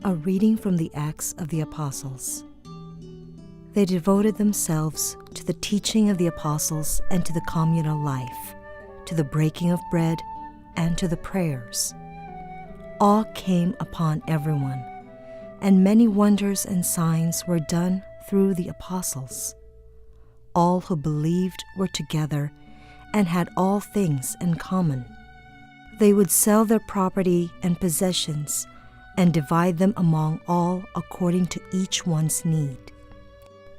A reading from the Acts of the Apostles. They devoted themselves to the teaching of the apostles and to the communal life, to the breaking of bread and to the prayers. Awe came upon everyone, and many wonders and signs were done through the apostles. All who believed were together and had all things in common. They would sell their property and possessions and divide them among all according to each one's need.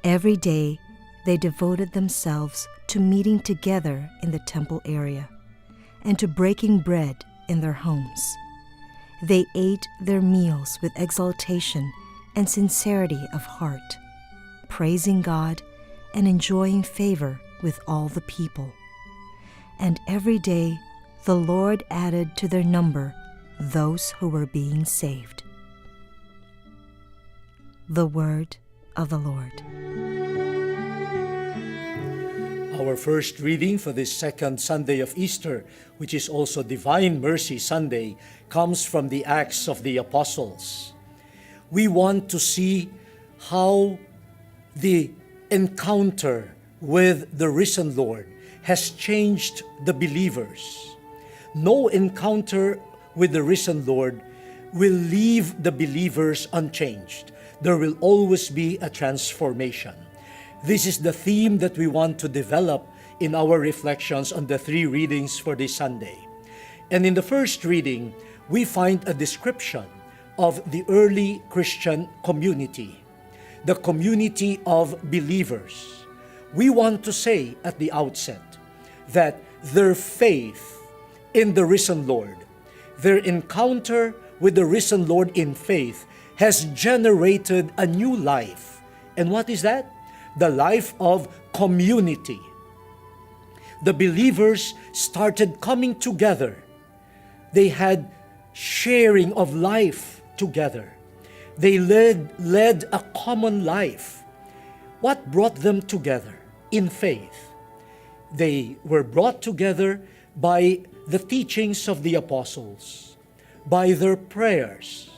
Every day they devoted themselves to meeting together in the temple area and to breaking bread in their homes. They ate their meals with exaltation and sincerity of heart, praising God and enjoying favor with all the people. And every day the Lord added to their number those who were being saved. The word of the Lord. Our first reading for this second Sunday of Easter, which is also Divine Mercy Sunday, comes from the Acts of the Apostles. We want to see how the encounter with the risen Lord has changed the believers. No encounter with the risen Lord will leave the believers unchanged. There will always be a transformation. This is the theme that we want to develop in our reflections on the three readings for this Sunday. And in the first reading, we find a description of the early Christian community, the community of believers. We want to say at the outset that their faith in the risen Lord, their encounter with the risen Lord in faith has generated a new life. And what is that? The life of community. The believers started coming together. They had sharing of life together. They led a common life. What brought them together? In faith. They were brought together by the teachings of the apostles, by their prayers,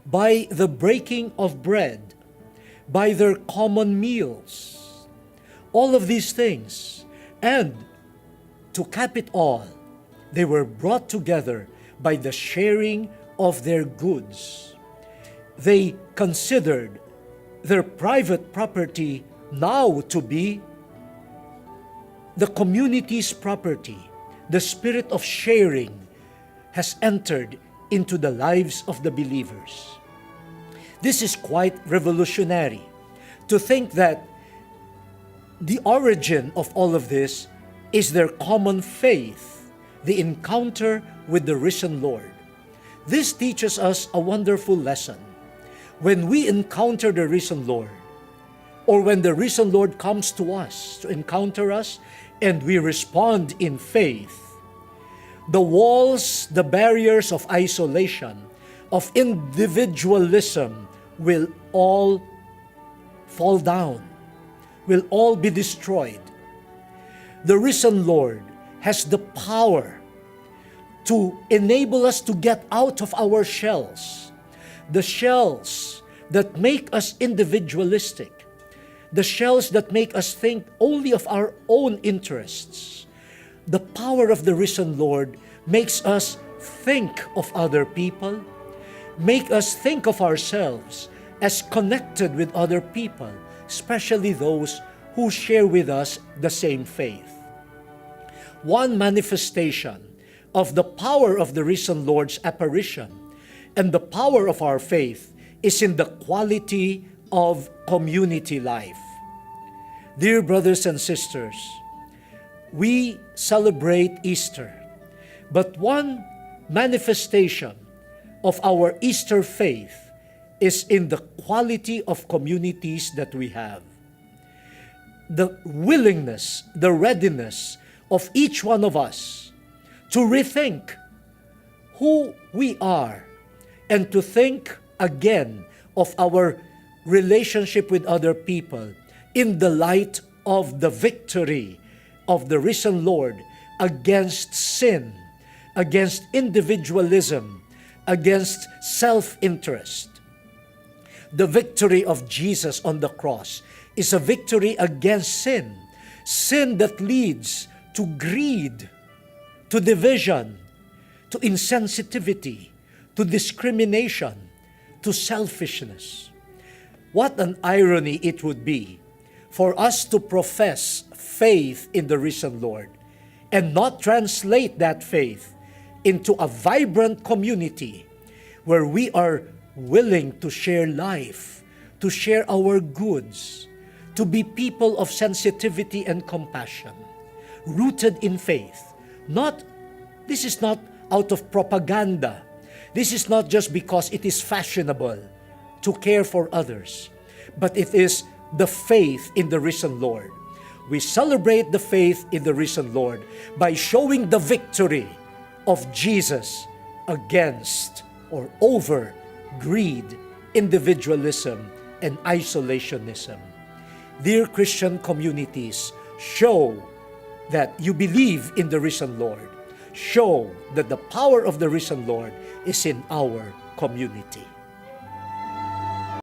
by the breaking of bread, by their common meals. All of these things. And to cap it all, they were brought together by the sharing of their goods. They considered their private property now to be the community's property. The spirit of sharing has entered into the lives of the believers. This is quite revolutionary, to think that the origin of all of this is their common faith, the encounter with the risen Lord. This teaches us a wonderful lesson. When we encounter the risen Lord, or when the risen Lord comes to us to encounter us, and we respond in faith, the walls, the barriers of isolation, of individualism will all fall down, will all be destroyed. The risen Lord has the power to enable us to get out of our shells, the shells that make us individualistic, the shells that make us think only of our own interests. The power of the risen Lord makes us think of other people, make us think of ourselves as connected with other people, especially those who share with us the same faith. One manifestation of the power of the risen Lord's apparition and the power of our faith is in the quality of community life. Dear brothers and sisters, we celebrate Easter, but one manifestation of our Easter faith is in the quality of communities that we have. The willingness, the readiness of each one of us to rethink who we are and to think again of our relationship with other people in the light of the victory of the risen Lord against sin, against individualism, against self-interest. The victory of Jesus on the cross is a victory against sin. Sin that leads to greed, to division, to insensitivity, to discrimination, to selfishness. What an irony it would be for us to profess faith in the risen Lord and not translate that faith into a vibrant community where we are willing to share life, to share our goods, to be people of sensitivity and compassion, rooted in faith. This is not out of propaganda. This is not just because it is fashionable to care for others, but it is the faith in the risen Lord. We celebrate the faith in the risen Lord by showing the victory of Jesus against or over greed, individualism, and isolationism. Dear Christian communities, show that you believe in the risen Lord. Show that the power of the risen Lord is in our community.